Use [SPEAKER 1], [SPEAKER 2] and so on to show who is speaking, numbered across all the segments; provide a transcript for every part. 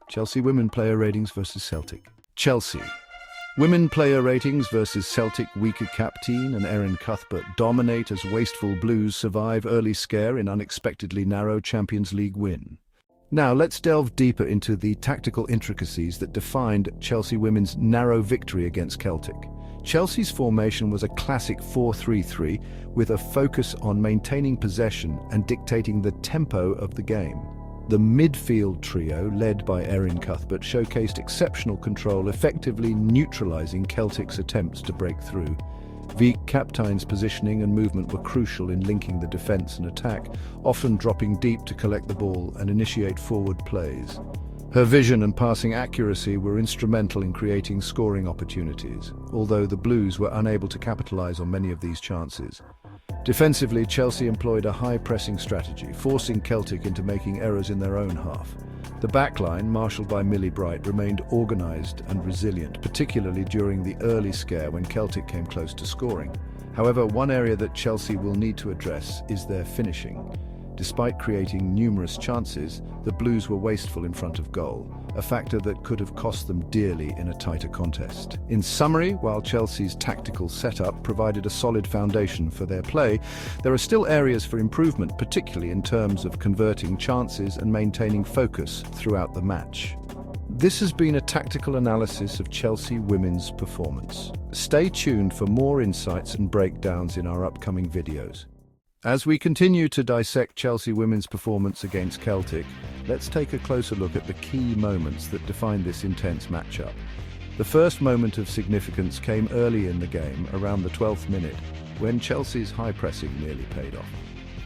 [SPEAKER 1] Chelsea women player ratings versus Celtic. Chelsea. Women player ratings versus Celtic. Wieke, Kaptein and Erin Cuthbert dominate as wasteful Blues survive early scare in unexpectedly narrow Champions League win. Now let's delve deeper into the tactical intricacies that defined Chelsea women's narrow victory against Celtic. Chelsea's formation was a classic 4-3-3 with a focus on maintaining possession and dictating the tempo of the game. The midfield trio, led by Erin Cuthbert, showcased exceptional control, effectively neutralising Celtic's attempts to break through. Wieke, Kaptein's positioning and movement were crucial in linking the defence and attack, often dropping deep to collect the ball and initiate forward plays. Her vision and passing accuracy were instrumental in creating scoring opportunities, although the Blues were unable to capitalise on many of these chances. Defensively, Chelsea employed a high-pressing strategy, forcing Celtic into making errors in their own half. The backline, marshalled by Millie Bright, remained organised and resilient, particularly during the early scare when Celtic came close to scoring. However, one area that Chelsea will need to address is their finishing. Despite creating numerous chances, the Blues were wasteful in front of goal, a factor that could have cost them dearly in a tighter contest. In summary, while Chelsea's tactical setup provided a solid foundation for their play, there are still areas for improvement, particularly in terms of converting chances and maintaining focus throughout the match. This has been a tactical analysis of Chelsea women's performance. Stay tuned for more insights and breakdowns in our upcoming videos. As we continue to dissect Chelsea women's performance against Celtic, let's take a closer look at the key moments that define this intense matchup. The first moment of significance came early in the game, around the 12th minute, when Chelsea's high pressing nearly paid off.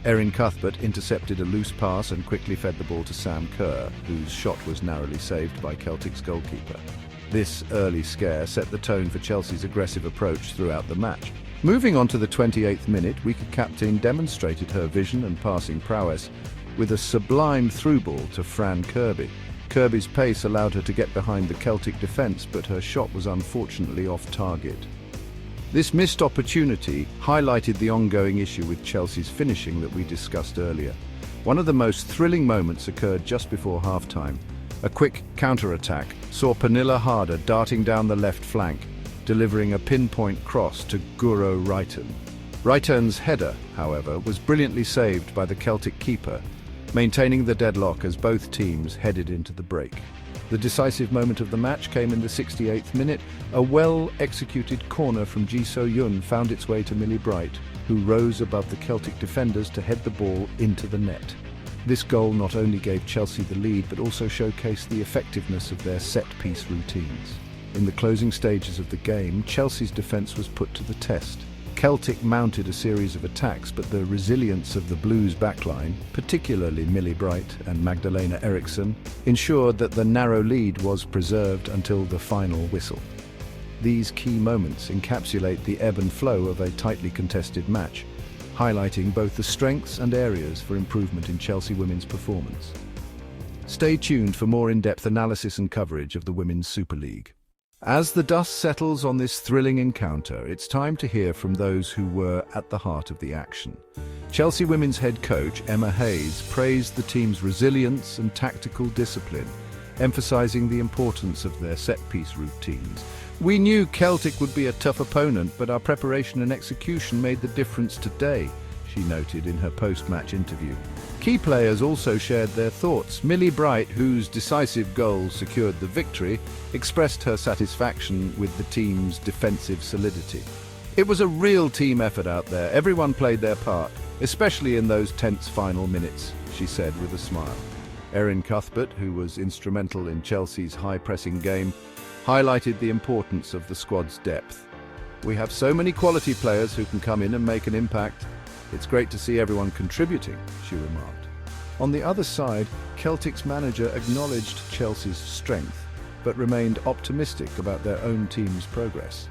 [SPEAKER 1] Erin Cuthbert intercepted a loose pass and quickly fed the ball to Sam Kerr, whose shot was narrowly saved by Celtic's goalkeeper. This early scare set the tone for Chelsea's aggressive approach throughout the match. Moving on to the 28th minute, Wieke Kaptein demonstrated her vision and passing prowess with a sublime through ball to Fran Kirby. Kirby's pace allowed her to get behind the Celtic defence, but her shot was unfortunately off target. This missed opportunity highlighted the ongoing issue with Chelsea's finishing that we discussed earlier. One of the most thrilling moments occurred just before half-time. A quick counter-attack saw Pernilla Harder darting down the left flank, delivering a pinpoint cross to Guro Reiten. Reiten's header, however, was brilliantly saved by the Celtic keeper, maintaining the deadlock as both teams headed into the break. The decisive moment of the match came in the 68th minute. A well-executed corner from Ji So-yun found its way to Millie Bright, who rose above the Celtic defenders to head the ball into the net. This goal not only gave Chelsea the lead, but also showcased the effectiveness of their set-piece routines. In the closing stages of the game, Chelsea's defence was put to the test. Celtic mounted a series of attacks, but the resilience of the Blues backline, particularly Millie Bright and Magdalena Eriksson, ensured that the narrow lead was preserved until the final whistle. These key moments encapsulate the ebb and flow of a tightly contested match, highlighting both the strengths and areas for improvement in Chelsea women's performance. Stay tuned for more in-depth analysis and coverage of the Women's Super League. As the dust settles on this thrilling encounter, it's time to hear from those who were at the heart of the action. Chelsea women's head coach Emma Hayes praised the team's resilience and tactical discipline, emphasizing the importance of their set-piece routines. "We knew Celtic would be a tough opponent, but our preparation and execution made the difference today," she noted in her post-match interview. Key players also shared their thoughts. Millie Bright, whose decisive goal secured the victory, expressed her satisfaction with the team's defensive solidity. "It was a real team effort out there. Everyone played their part, especially in those tense final minutes," she said with a smile. Erin Cuthbert, who was instrumental in Chelsea's high-pressing game, highlighted the importance of the squad's depth. "We have so many quality players who can come in and make an impact. It's great to see everyone contributing," she remarked. On the other side, Celtic's manager acknowledged Chelsea's strength, but remained optimistic about their own team's progress.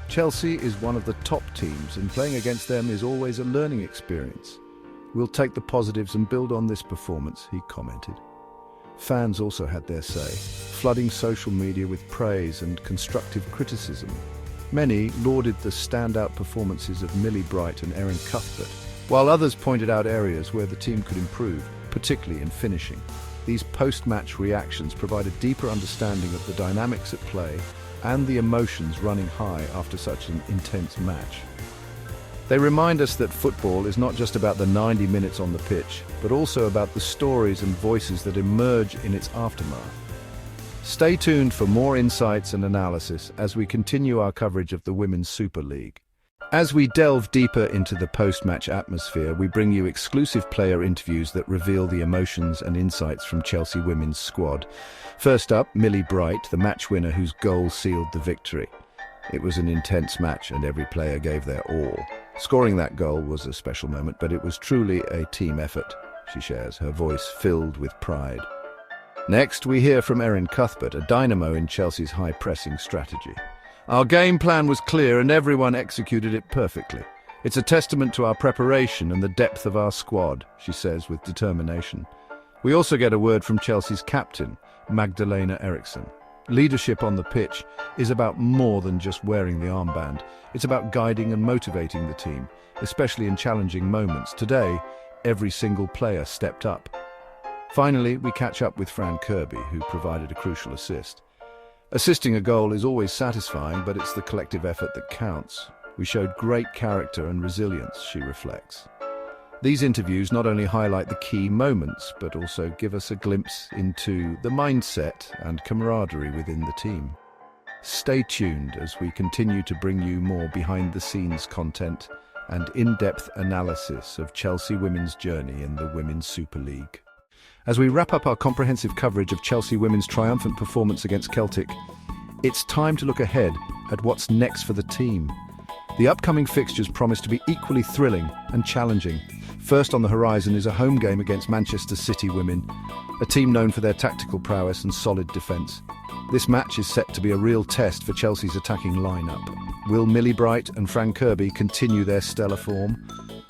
[SPEAKER 1] "Chelsea is one of the top teams, and playing against them is always a learning experience. We'll take the positives and build on this performance," he commented. Fans also had their say, flooding social media with praise and constructive criticism. Many lauded the standout performances of Millie Bright and Erin Cuthbert, while others pointed out areas where the team could improve, particularly in finishing. These post-match reactions provide a deeper understanding of the dynamics at play and the emotions running high after such an intense match. They remind us that football is not just about the 90 minutes on the pitch, but also about the stories and voices that emerge in its aftermath. Stay tuned for more insights and analysis as we continue our coverage of the Women's Super League. As we delve deeper into the post-match atmosphere, we bring you exclusive player interviews that reveal the emotions and insights from Chelsea women's squad. First up, Millie Bright, the match winner whose goal sealed the victory. It was an intense match and every player gave their all. Scoring that goal was a special moment, but it was truly a team effort, she shares, her voice filled with pride. Next, we hear from Erin Cuthbert, a dynamo in Chelsea's high-pressing strategy. Our game plan was clear and everyone executed it perfectly. It's a testament to our preparation and the depth of our squad, she says with determination. We also get a word from Chelsea's captain, Magdalena Eriksson. Leadership on the pitch is about more than just wearing the armband. It's about guiding and motivating the team, especially in challenging moments. Today, every single player stepped up. Finally, we catch up with Fran Kirby, who provided a crucial assist. Assisting a goal is always satisfying, but it's the collective effort that counts. We showed great character and resilience, she reflects. These interviews not only highlight the key moments, but also give us a glimpse into the mindset and camaraderie within the team. Stay tuned as we continue to bring you more behind-the-scenes content and in-depth analysis of Chelsea women's journey in the Women's Super League. As we wrap up our comprehensive coverage of Chelsea women's triumphant performance against Celtic, it's time to look ahead at what's next for the team. The upcoming fixtures promise to be equally thrilling and challenging. First on the horizon is a home game against Manchester City women, a team known for their tactical prowess and solid defence. This match is set to be a real test for Chelsea's attacking lineup. Will Millie Bright and Fran Kirby continue their stellar form?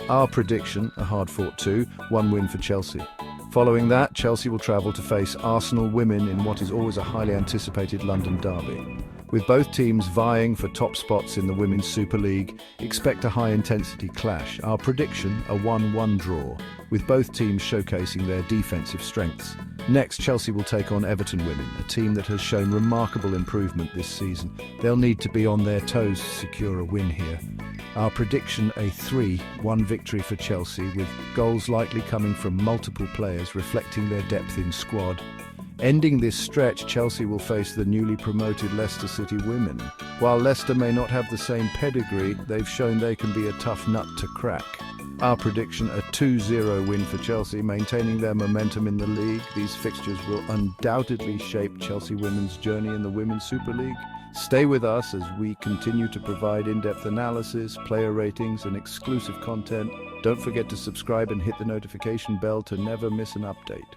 [SPEAKER 1] Our prediction, a hard-fought 2-1 win for Chelsea. Following that, Chelsea will travel to face Arsenal women in what is always a highly anticipated London derby. With both teams vying for top spots in the Women's Super League, expect a high-intensity clash. Our prediction, a 1-1 draw, with both teams showcasing their defensive strengths. Next, Chelsea will take on Everton women, a team that has shown remarkable improvement this season. They'll need to be on their toes to secure a win here. Our prediction, a 3-1 victory for Chelsea, with goals likely coming from multiple players reflecting their depth in squad. Ending this stretch, Chelsea will face the newly promoted Leicester City women. While Leicester may not have the same pedigree, they've shown they can be a tough nut to crack. Our prediction, a 2-0 win for Chelsea, maintaining their momentum in the league. These fixtures will undoubtedly shape Chelsea women's journey in the Women's Super League. Stay with us as we continue to provide in-depth analysis, player ratings, and exclusive content. Don't forget to subscribe and hit the notification bell to never miss an update.